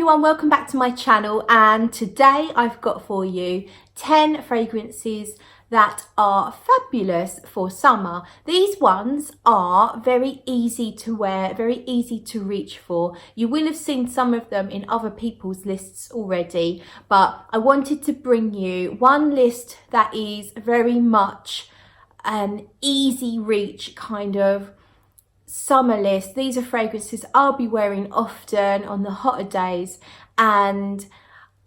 everyone, welcome back to my channel, and today I've got for you 10 fragrances that are fabulous for summer. These ones are very easy to wear, very easy to reach for. You will have seen some of them in other people's lists already, but I wanted to bring you one list that is very much an easy reach kind of summer list. These are fragrances I'll be wearing often on the hotter days, and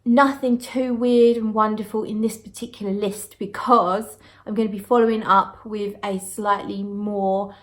nothing too weird and wonderful in this particular list because I'm going to be following up with a slightly more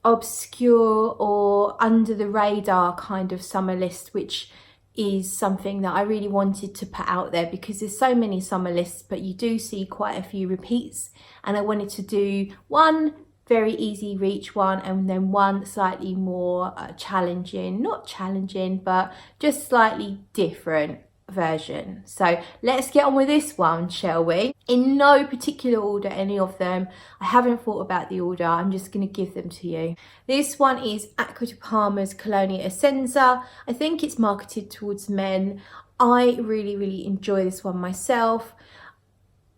obscure or under the radar kind of summer list, which is something that I really wanted to put out there because there's so many summer lists, but you do see quite a few repeats, and I wanted to do one very easy reach one and then one slightly more challenging, not challenging, but just slightly different version. So let's get on with this one, shall we? In no particular order, any of them. I haven't thought about the order, I'm just going to give them to you. This one is Aqua Amara's Colonia Essenza. I think it's marketed towards men. I really enjoy this one myself.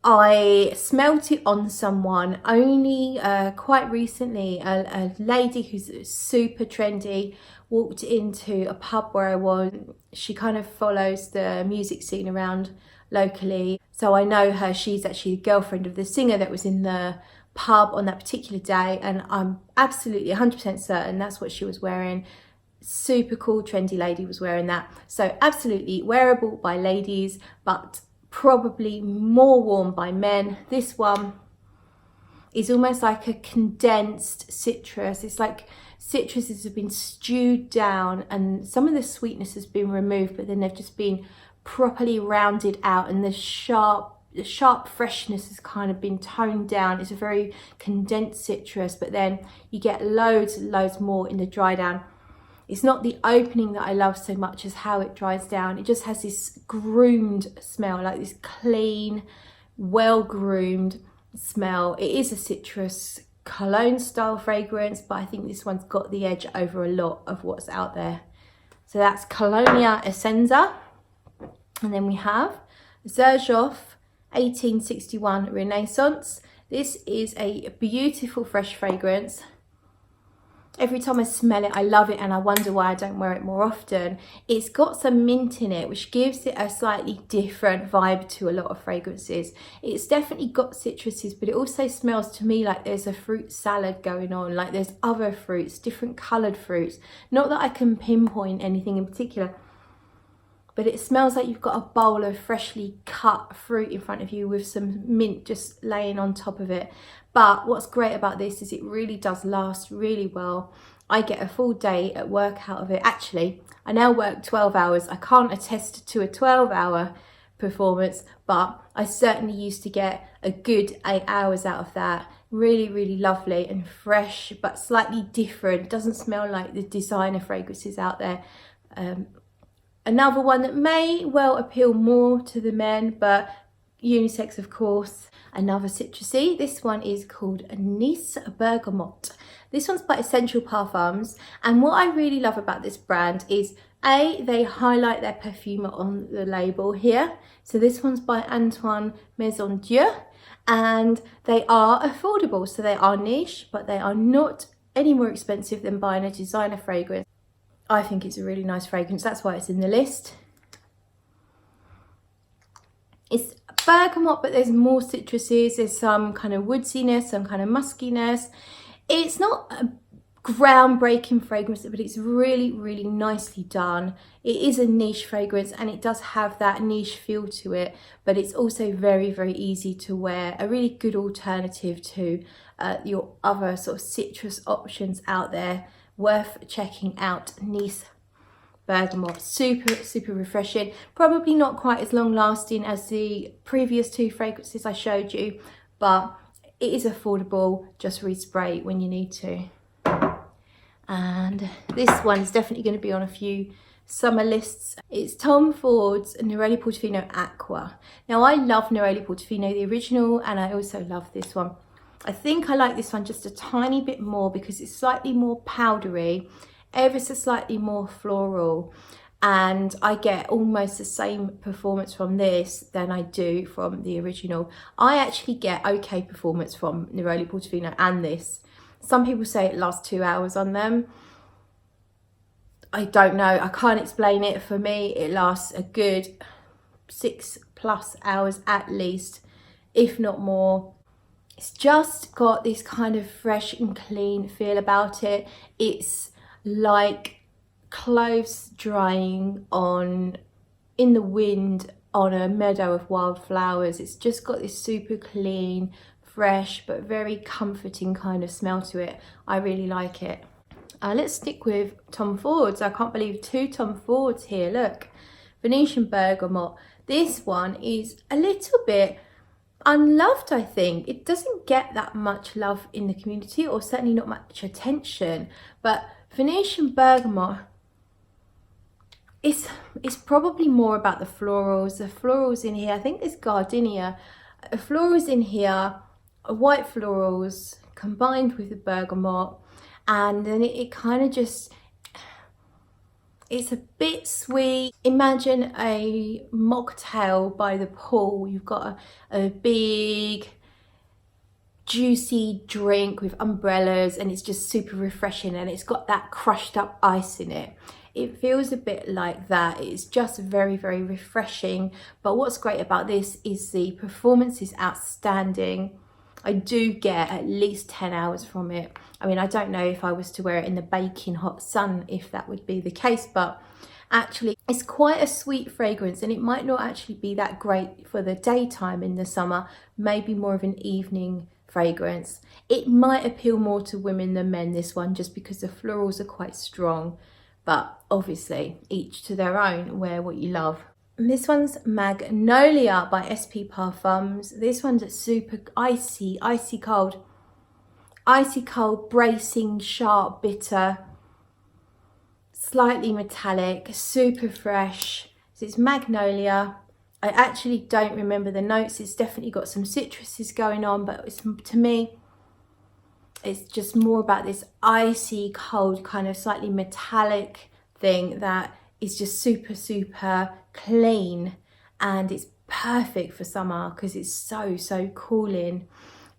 I smelt it on someone only quite recently. A lady who's super trendy walked into a pub where I was. She kind of follows the music scene around locally, so I know her. She's actually the girlfriend of the singer that was in the pub on that particular day, and I'm absolutely 100% certain that's what she was wearing. Super cool, trendy lady was wearing that. So absolutely wearable by ladies, but probably more worn by men. This one is almost like a condensed citrus. It's like citruses have been stewed down and some of the sweetness has been removed, but then they've just been properly rounded out, and the sharp freshness has kind of been toned down. It's a very condensed citrus, but then you get loads and loads more in the dry down. It's not the opening that I love so much as how it dries down. It just has this groomed smell, like this clean, well-groomed smell. It is a citrus cologne style fragrance, but I think this one's got the edge over a lot of what's out there. So that's Colonia Essenza. And then we have Xerjoff 1861 Renaissance. This is a beautiful fresh fragrance. Every time I smell it, I love it, and I wonder why I don't wear it more often. It's got some mint in it, which gives it a slightly different vibe to a lot of fragrances. It's definitely got citruses, but it also smells to me like there's a fruit salad going on, like there's other fruits, different coloured fruits. Not that I can pinpoint anything in particular, but it smells like you've got a bowl of freshly cut fruit in front of you with some mint just laying on top of it. But what's great about this is it really does last really well. I get a full day at work out of it. Actually, I now work 12 hours. I can't attest to a 12-hour performance, but I certainly used to get a good 8 hours out of that. Really lovely and fresh, but slightly different. It doesn't smell like the designer fragrances out there. Another one that may well appeal more to the men, but unisex of course. Another citrusy. This one is called Venetian Bergamot. This one's by Essential Parfums, and what I really love about this brand is they highlight their perfume on the label here. So this one's by Antoine Maison Dieu, and they are affordable. So they are niche, but they are not any more expensive than buying a designer fragrance. I think it's a really nice fragrance. That's why it's in the list. It's bergamot, but there's more citruses. There's some kind of woodsiness, some kind of muskiness. It's not a groundbreaking fragrance, but it's really nicely done. It is a niche fragrance, and it does have that niche feel to it, but it's also very easy to wear. A really good alternative to your other sort of citrus options out there. Worth checking out. Nice Bergamot, super refreshing. Probably not quite as long lasting as the previous two fragrances I showed you, but it is affordable. Just respray when you need to. And this one is definitely going to be on a few summer lists. It's Tom Ford's Neroli Portofino Aqua. Now I love Neroli Portofino, the original, and I also love this one. I think I like this one just a tiny bit more because it's slightly more powdery, ever so slightly more floral, and I get almost the same performance from this than I do from the original. I actually get okay performance from Neroli Portofino and this. Some people say it lasts 2 hours on them. I don't know, I can't explain it. For me, it lasts a good 6+ hours at least, if not more. It's just got this kind of fresh and clean feel about it. It's like clothes drying in the wind on a meadow of wildflowers. It's just got this super clean, fresh, but very comforting kind of smell to it. I really like it. Let's stick with Tom Fords. I can't believe 2 Tom Fords here. Look, Venetian Bergamot. This one is a little bit unloved, I think. It doesn't get that much love in the community, or certainly not much attention. But Venetian Bergamot, it's probably more about the florals. The florals in here, I think there's gardenia. The florals in here are white florals combined with the bergamot, and then it kind of just, it's a bit sweet. Imagine a mocktail by the pool. You've got a big juicy drink with umbrellas, and it's just super refreshing, and it's got that crushed up ice in it. It feels a bit like that. It's just very, very refreshing. But what's great about this is the performance is outstanding. I do get at least 10 hours from it. I mean, I don't know if I was to wear it in the baking hot sun, if that would be the case, but actually it's quite a sweet fragrance, and it might not actually be that great for the daytime in the summer, maybe more of an evening fragrance. It might appeal more to women than men, this one, just because the florals are quite strong, but obviously each to their own. Wear what you love. And this one's Magnolia by SP Parfums. This one's super icy cold, bracing, sharp, bitter, slightly metallic, super fresh. So it's Magnolia. I actually don't remember the notes. It's definitely got some citruses going on, but to me, it's just more about this icy cold, kind of slightly metallic thing that is just super, super clean, and it's perfect for summer because it's so cooling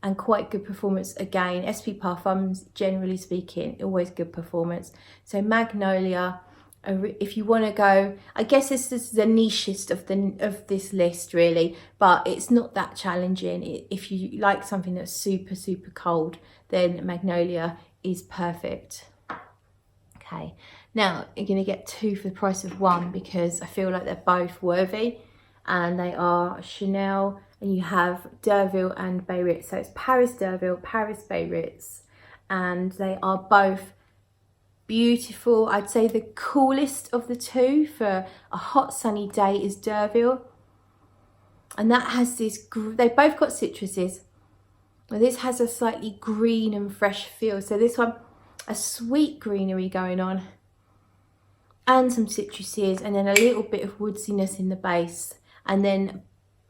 and quite good performance. Again, SP Parfums, generally speaking, always good performance. So Magnolia, if you want to go, I guess this is the nichest of this list really, but it's not that challenging. If you like something that's super cold, then Magnolia is perfect. Okay, now you're going to get 2 for the price of 1 because I feel like they're both worthy, and they are Chanel, and you have Derville and Biarritz. So it's Paris Derville, Paris Biarritz, and they are both beautiful. I'd say the coolest of the 2 for a hot sunny day is Derville, and that has this, they both got citruses. Well, this has a slightly green and fresh feel. So this one, a sweet greenery going on, and some citruses, and then a little bit of woodsiness in the base. And then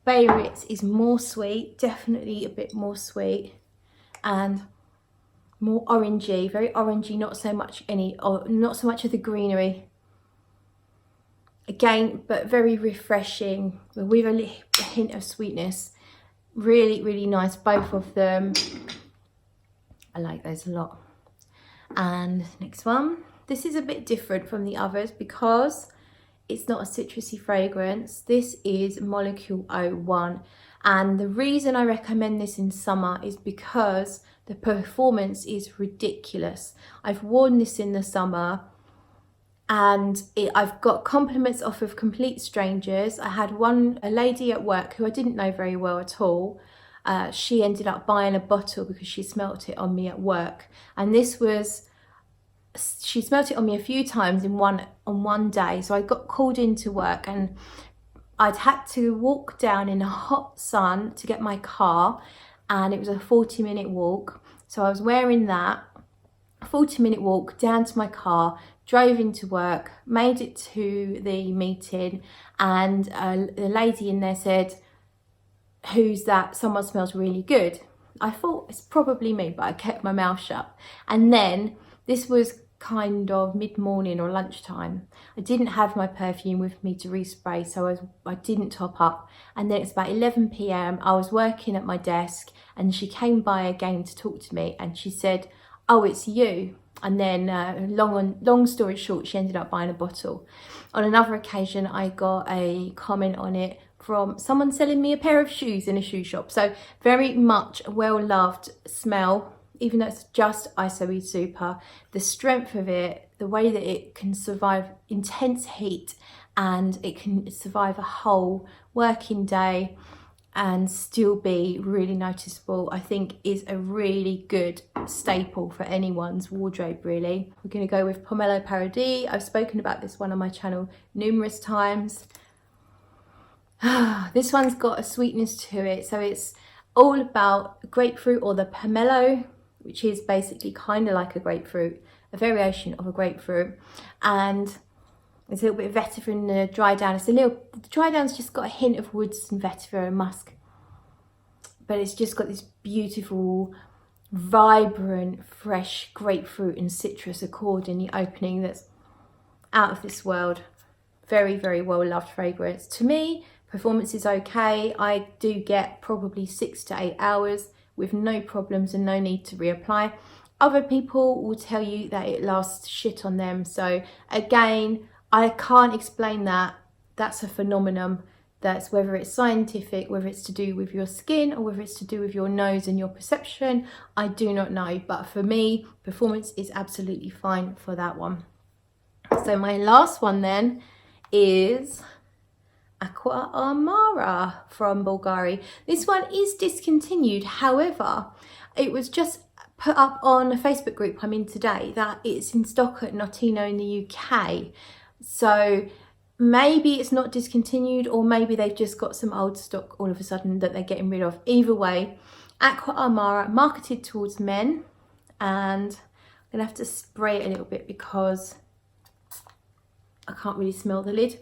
Biarritz is more sweet, definitely a bit more sweet, and more orangey, very orangey, not so much of the greenery. Again, but very refreshing with a hint of sweetness. Really nice, both of them. I like those a lot. And next one, this is a bit different from the others because it's not a citrusy fragrance. This is Molecule 01, and the reason I recommend this in summer is because the performance is ridiculous. I've worn this in the summer, and I've got compliments off of complete strangers. I had a lady at work who I didn't know very well at all. She ended up buying a bottle because she smelt it on me at work, and she smelt it on me a few times on one day. So I got called into work, and I'd had to walk down in the hot sun to get my car, and it was a 40-minute walk. So I was wearing that, 40-minute walk down to my car, drove into work, made it to the meeting, and the lady in there said, "Who's that? Someone smells really good." I thought it's probably me, but I kept my mouth shut. And then this was kind of mid-morning or lunchtime. I didn't have my perfume with me to respray, so I didn't top up. And then it's about 11 p.m. I was working at my desk and she came by again to talk to me, and she said, "Oh, it's you." And then long story short, she ended up buying a bottle. On another occasion, I got a comment on it from someone selling me a pair of shoes in a shoe shop. So very much a well-loved smell, even though it's just ISOE Super. The strength of it, the way that it can survive intense heat and it can survive a whole working day and still be really noticeable, I think is a really good staple for anyone's wardrobe, really. We're going to go with Pomelo Paradis. I've spoken about this one on my channel numerous times. This one's got a sweetness to it, so it's all about grapefruit, or the pomelo, which is basically kind of like a grapefruit, a variation of a grapefruit, and there's a little bit of vetiver in the dry down. The dry down's just got a hint of woods and vetiver and musk, but it's just got this beautiful, vibrant, fresh grapefruit and citrus accord in the opening that's out of this world. Very, very well loved fragrance. To me, performance is okay. I do get probably 6 to 8 hours with no problems and no need to reapply. Other people will tell you that it lasts shit on them. So again, I can't explain that. That's a phenomenon. That's whether it's scientific, whether it's to do with your skin, or whether it's to do with your nose and your perception, I do not know. But for me, performance is absolutely fine for that one. So my last one then is Aqua Amara from Bulgari. This one is discontinued. However, it was just put up on a Facebook group I'm in today that it's in stock at Notino in the UK. So maybe it's not discontinued, or maybe they've just got some old stock all of a sudden that they're getting rid of. Either way, Aqua Amara, marketed towards men, and I'm gonna have to spray it a little bit because I can't really smell the lid,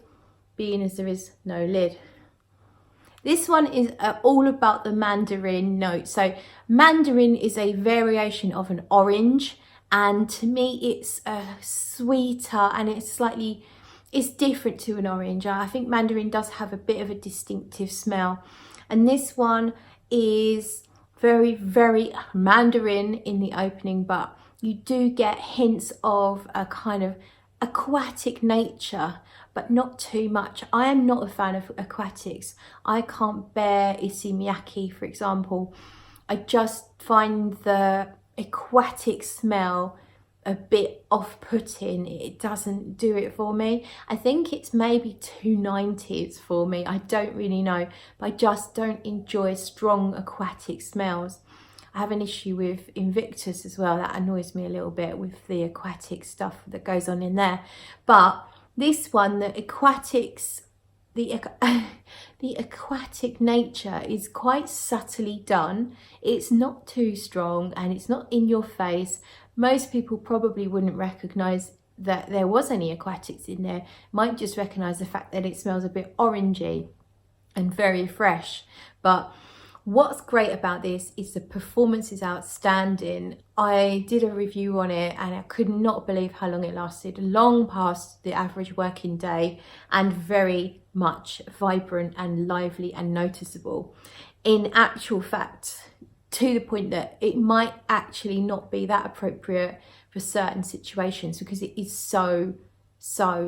being as there is no lid. This one is all about the mandarin note. So mandarin is a variation of an orange, and to me it's sweeter and it's different to an orange. I think mandarin does have a bit of a distinctive smell, and this one is very, very mandarin in the opening, but you do get hints of a kind of aquatic nature, but not too much. I am not a fan of aquatics. I can't bear issey miyake, for example. I just find the aquatic smell a bit off-putting. It doesn't do it for me. I think it's maybe 290s for me. I don't really know, but I just don't enjoy strong aquatic smells. I have an issue with Invictus as well. That annoys me a little bit with the aquatic stuff that goes on in there. But this one, the aquatics, the aquatic nature is quite subtly done. It's not too strong and it's not in your face. Most people probably wouldn't recognise that there was any aquatics in there. Might just recognise the fact that it smells a bit orangey and very fresh. But what's great about this is the performance is outstanding. I did a review on it and I could not believe how long it lasted, long past the average working day, and very much vibrant and lively and noticeable. In actual fact, to the point that it might actually not be that appropriate for certain situations because it is so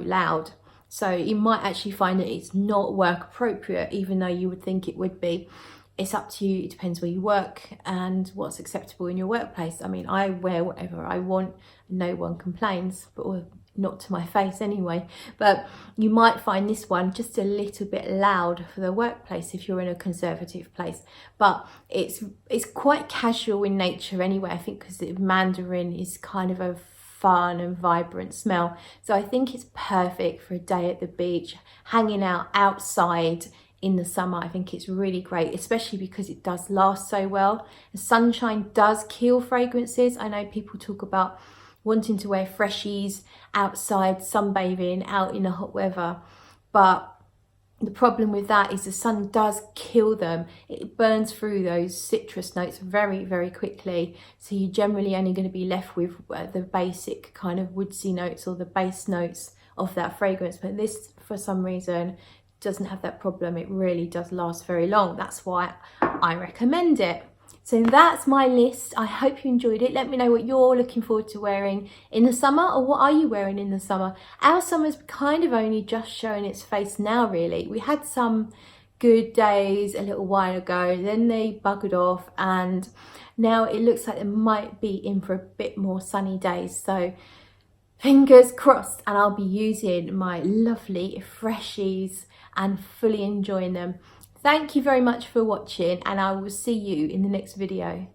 loud. So you might actually find that it's not work appropriate, even though you would think it would be. It's up to you. It depends where you work and what's acceptable in your workplace. I mean, I wear whatever I want, no one complains, but or not to my face anyway. But you might find this one just a little bit loud for the workplace if you're in a conservative place. But it's quite casual in nature anyway, I think, because the mandarin is kind of a fun and vibrant smell. So I think it's perfect for a day at the beach, hanging out outside in the summer. I think it's really great, especially because it does last so well. The sunshine does kill fragrances. I know people talk about wanting to wear freshies outside, sunbathing, out in the hot weather, but The problem with that is the sun does kill them. It burns through those citrus notes very, very quickly. So you're generally only going to be left with the basic kind of woodsy notes or the base notes of that fragrance. But this, for some reason, doesn't have that problem. It really does last very long. That's why I recommend it. So that's my list. I hope you enjoyed it. Let me know what you're looking forward to wearing in the summer, or what are you wearing in the summer? Our summer's kind of only just showing its face now, really. We had some good days a little while ago, then they buggered off, and now it looks like it might be in for a bit more sunny days. So fingers crossed, and I'll be using my lovely freshies and fully enjoying them. Thank you very much for watching, and I will see you in the next video.